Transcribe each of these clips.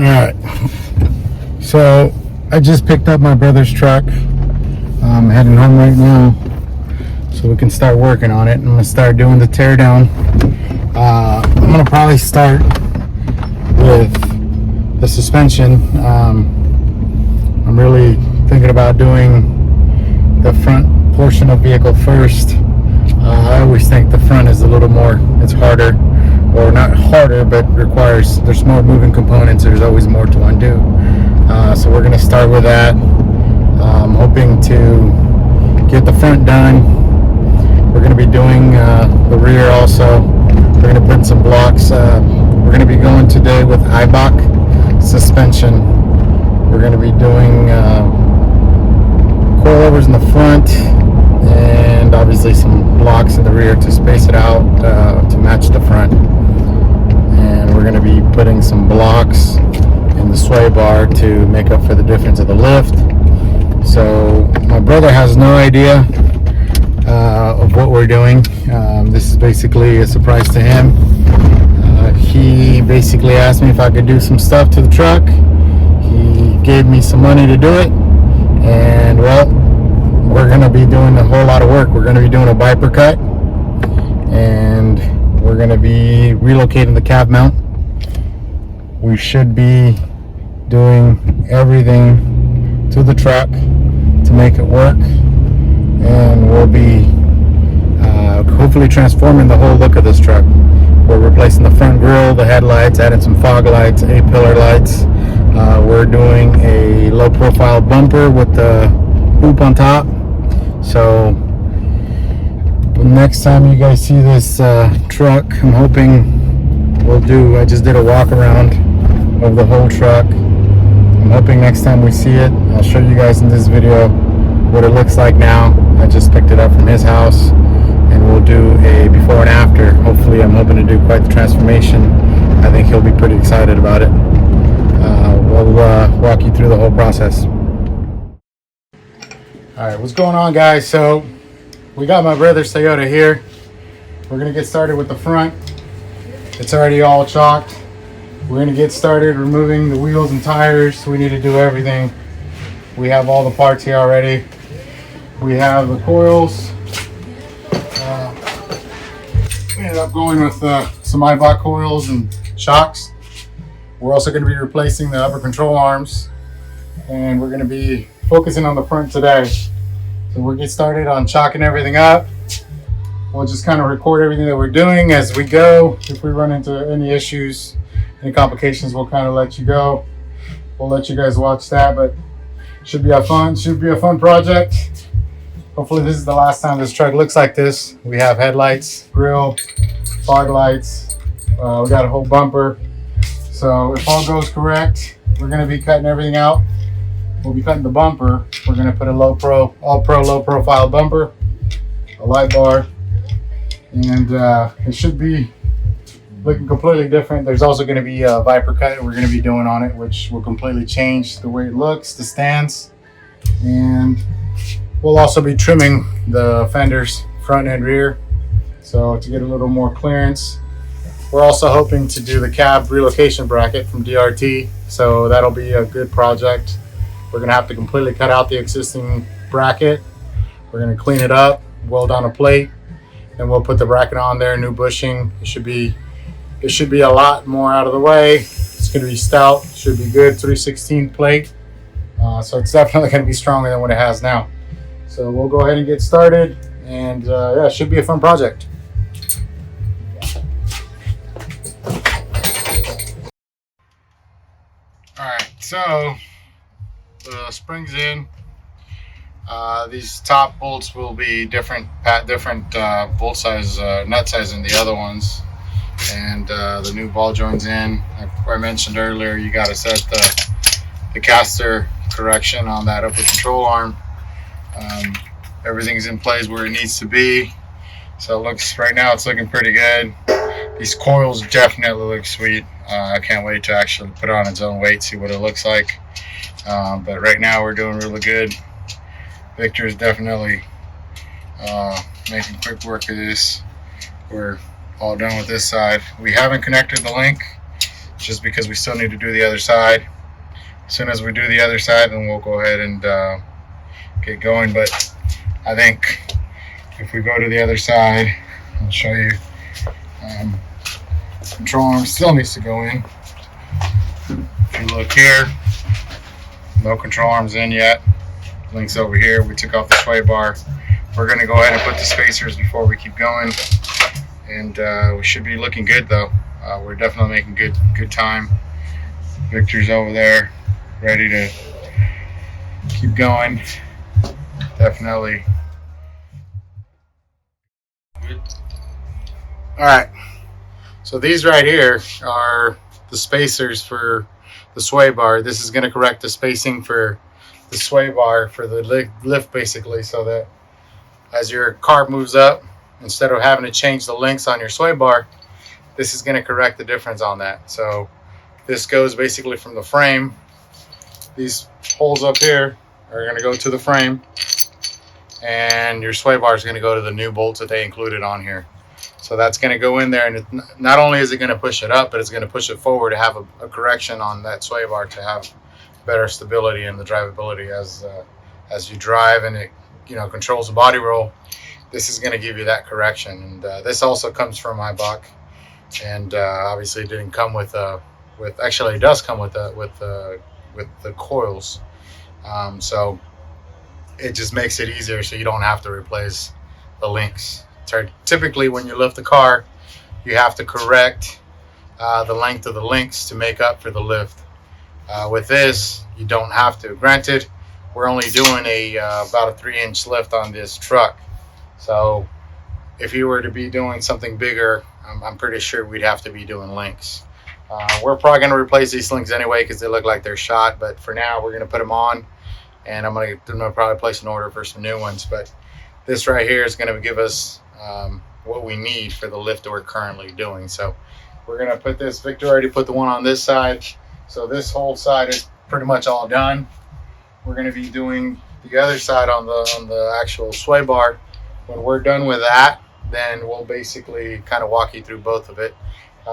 Alright, so I just picked up my brother's truck. I'm heading home right now so we can start working on it. I'm gonna start doing the tear down. I'm gonna probably start with the suspension. I'm really thinking about doing the front portion of the vehicle first. I always think the front is a little more, it's harder, or not harder, but requires, there's more moving components, there's always more to undo. So we're going to start with that. I'm hoping to get the front done. We're going to be doing the rear also. We're going to put in some blocks. We're going to be going today with Eibach suspension. We're going to be doing coilovers in the front and obviously some blocks in the rear to space it out to match the front. And we're going to be putting some blocks in the sway bar to make up for the difference of the lift. So my brother has no idea of what we're doing. This is basically a surprise to him. He basically asked me if I could do some stuff to the truck. He gave me some money to do it, and well, we're going to be doing a whole lot of work. We're going to be doing a wiper cut, and we're going to be relocating the cab mount. We should be doing everything to the truck to make it work, and we'll be hopefully transforming the whole look of this truck. We're replacing the front grille, the headlights, adding some fog lights, A-pillar lights. We're doing a low profile bumper with the hoop on top. So next time you guys see this truck, I'm hoping I just did a walk around of the whole truck. I'm hoping next time we see it, I'll show you guys in this video what it looks like now. I just picked it up from his house, and we'll do a before and after. Hopefully I'm hoping to do quite the transformation. I think he'll be pretty excited about it. We'll walk you through the whole process. Alright, what's going on, guys? So we got my brother's Toyota here. We're gonna get started with the front. It's already all chalked. We're gonna get started removing the wheels and tires. We need to do everything. We have all the parts here already. We have the coils. We ended up going with some Eibach coils and shocks. We're also going to be replacing the upper control arms, and we're going to be focusing on the front today. So we'll get started on chalking everything up. We'll just kind of record everything that we're doing as we go. If we run into any issues, any complications, we'll kind of let you go. We'll let you guys watch that, but should be a fun project. Hopefully this is the last time this truck looks like this. We have headlights, grille, fog lights. We got a whole bumper. So if all goes correct, we're going to be cutting everything out. We'll be cutting the bumper. We're going to put a all pro low profile bumper, a light bar, and it should be looking completely different. There's also going to be a Viper cut we're going to be doing on it, which will completely change the way it looks, the stands, and we'll also be trimming the fenders front and rear, so to get a little more clearance. We're also hoping to do the cab relocation bracket from DRT, so that'll be a good project. We're going to have to completely cut out the existing bracket. We're going to clean it up, weld on a plate, and we'll put the bracket on there, new bushing. It should be a lot more out of the way. It's going to be stout, should be good, 3/16 plate. So it's definitely going to be stronger than what it has now. So we'll go ahead and get started, and yeah, it should be a fun project. Alright, so the springs in. These top bolts will be different bolt size, nut size than the other ones, and the new ball joints in. Like I mentioned earlier, you got to set the caster correction on that upper control arm. Everything's in place where it needs to be, so right now it's looking pretty good. These coils definitely look sweet. I can't wait to actually put it on its own weight, see what it looks like. But right now we're doing really good. Victor is definitely making quick work of this. We're all done with this side. We haven't connected the link just because we still need to do the other side. As soon as we do the other side, then we'll go ahead and get going. But I think if we go to the other side, I'll show you. Control arm still needs to go in. If you look here, no control arms in yet. Links over here. We took off the sway bar. We're going to go ahead and put the spacers before we keep going, and we should be looking good though. We're definitely making good time. Victor's over there, ready to keep going. Definitely. All right. So these right here are the spacers for the sway bar. This is going to correct the spacing for the sway bar for the lift, basically, so that as your car moves up, instead of having to change the links on your sway bar, this is going to correct the difference on that. So this goes basically from the frame. These holes up here are going to go to the frame, and your sway bar is going to go to the new bolts that they included on here. So that's going to go in there, and it, not only is it going to push it up, but it's going to push it forward to have a correction on that sway bar to have better stability in the drivability as you drive, and it controls the body roll. This is going to give you that correction, and this also comes from Eibach, and obviously it didn't come with actually it does come with the coils, so it just makes it easier, so you don't have to replace the links. Typically, when you lift the car, you have to correct the length of the links to make up for the lift. With this, you don't have to. Granted, we're only doing about a 3-inch lift on this truck, so if you were to be doing something bigger, I'm pretty sure we'd have to be doing links. We're probably going to replace these links anyway because they look like they're shot, but for now we're going to put them on, and I'm going to probably place an order for some new ones. But this right here is going to give us what we need for the lift that we're currently doing. So we're going to put this. Victor already put the one on this side, so this whole side is pretty much all done. We're going to be doing the other side on the actual sway bar. When we're done with that, then we'll basically kind of walk you through both of it,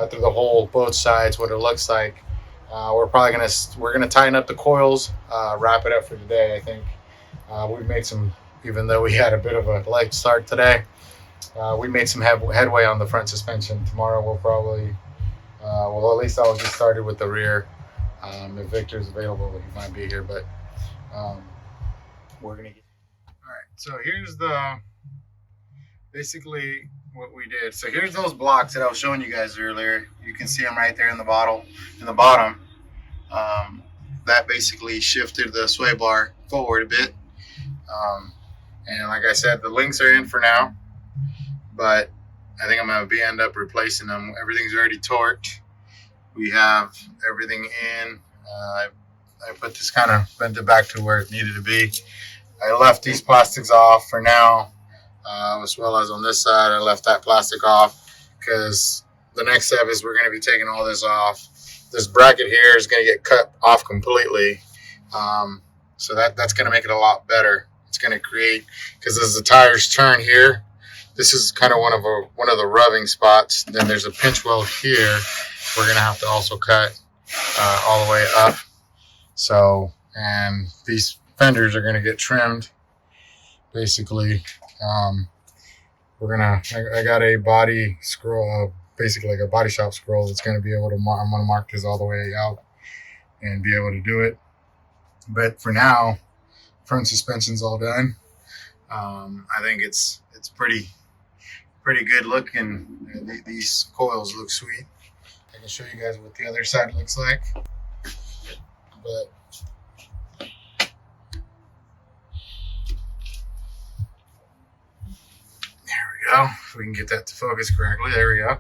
through the whole, both sides, what it looks like. We're gonna tighten up the coils, wrap it up for today. I think we've made some, even though we had a bit of a late start today, we made some headway on the front suspension. Tomorrow we'll probably, well, at least I'll get started with the rear. If Victor's available, he might be here, but we're gonna get. All right, so here's basically what we did. So here's those blocks that I was showing you guys earlier. You can see them right there in the bottom. That basically shifted the sway bar forward a bit. And like I said, the links are in for now, but I think I'm going to end up replacing them. Everything's already torqued. We have everything in. I put this kind of bent it back to where it needed to be. I left these plastics off for now, as well as on this side, I left that plastic off because the next step is we're going to be taking all this off. This bracket here is going to get cut off completely, so that's going to make it a lot better. It's going to create, because as the tires turn here, this is kind of one of the rubbing spots. Then there's a pinch weld here. We're going to have to also cut all the way up. So, and these fenders are going to get trimmed. Basically, I got a body scroll, basically like a body shop scroll that's going to be able to, I'm going to mark this all the way out and be able to do it. But for now, front suspension's all done. I think it's pretty good looking. These coils look sweet. I can show you guys what the other side looks like. But go. If we can get that to focus correctly. There we go.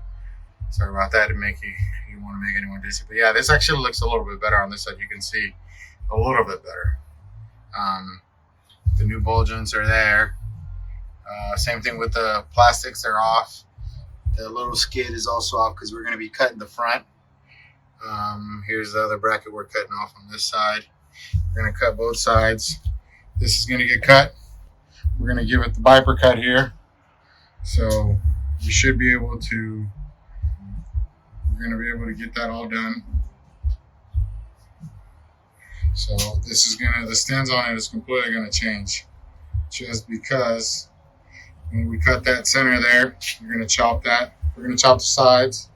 Sorry about that. Didn't make you want to make anyone dizzy. But yeah, this actually looks a little bit better on this side. You can see a little bit better. The new ball joints are there. Same thing with the plastics, they're off. The little skid is also off because we're going to be cutting the front. Here's the other bracket we're cutting off on this side. We're going to cut both sides. This is going to get cut. We're going to give it the viper cut here. So you should be able to, we're going to be able to get that all done. So this is the stance on it is completely gonna change, just because when we cut that center there, we're gonna chop that. We're gonna chop the sides,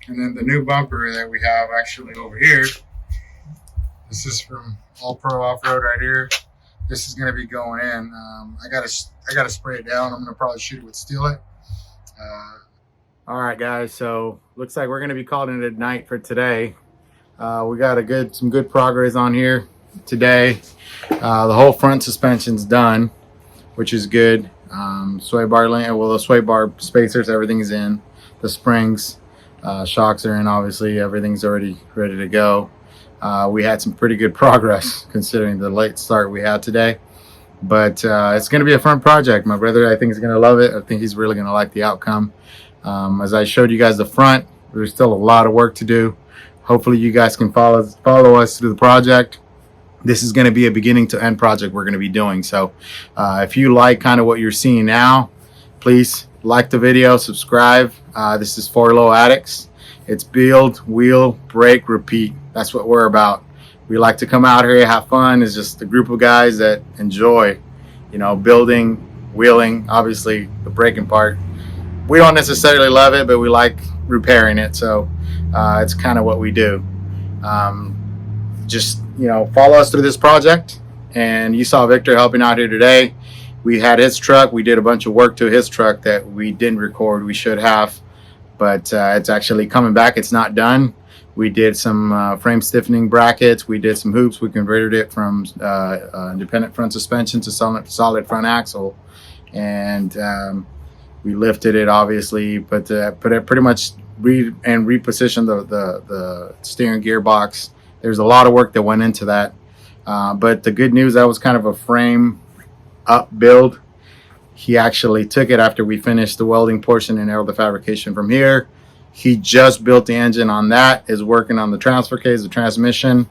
and then the new bumper that we have actually over here. This is from All Pro Off Road right here. This is gonna be going in. I gotta spray it down. I'm gonna probably shoot it with Steel It. All right, guys. So looks like we're gonna be calling it a night for today. We got some good progress on here today. The whole front suspension's done, which is good. Sway bar the sway bar spacers, everything's in. The springs, shocks are in. Obviously, everything's already ready to go. We had some pretty good progress considering the late start we had today. But it's going to be a fun project. My brother, I think, is going to love it. I think he's really going to like the outcome. As I showed you guys the front, there's still a lot of work to do. Hopefully you guys can follow us through the project. This is going to be a beginning to end project we're going to be doing. So if you like kind of what you're seeing now, please like the video, subscribe. This is For Low Addicts. It's build, wheel, break, repeat. That's what we're about. We like to come out here, have fun. It's just a group of guys that enjoy, building, wheeling, obviously the braking part. We don't necessarily love it, but we like repairing it. So it's kind of what we do. Just, follow us through this project. And you saw Victor helping out here today. We had his truck. We did a bunch of work to his truck that we didn't record. We should have, but it's actually coming back. It's not done. We did some frame stiffening brackets. We did some hoops. We converted it from independent front suspension to solid front axle. And we lifted it, obviously, but pretty much repositioned the steering gearbox. There's a lot of work that went into that. But the good news, that was kind of a frame up build. He actually took it after we finished the welding portion and narrowed the fabrication from here. He just built the engine on that, is working on the transfer case, the transmission.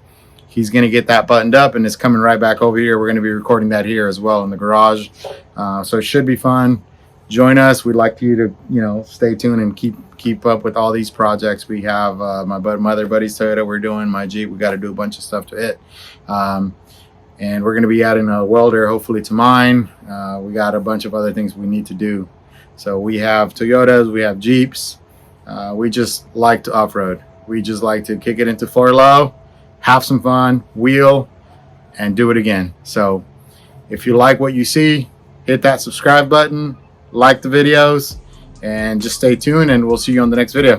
He's going to get that buttoned up, and it's coming right back over here. We're going to be recording that here as well in the garage. So it should be fun. Join us. We'd like you to, stay tuned and keep up with all these projects. We have my other buddy's Toyota we're doing, my Jeep. We got to do a bunch of stuff to it. And we're going to be adding a welder, hopefully, to mine. We got a bunch of other things we need to do. So we have Toyotas, we have Jeeps. We just like to off-road. We just like to kick it into 4-low, have some fun, wheel, and do it again. So if you like what you see, hit that subscribe button, like the videos, and just stay tuned, and we'll see you on the next video.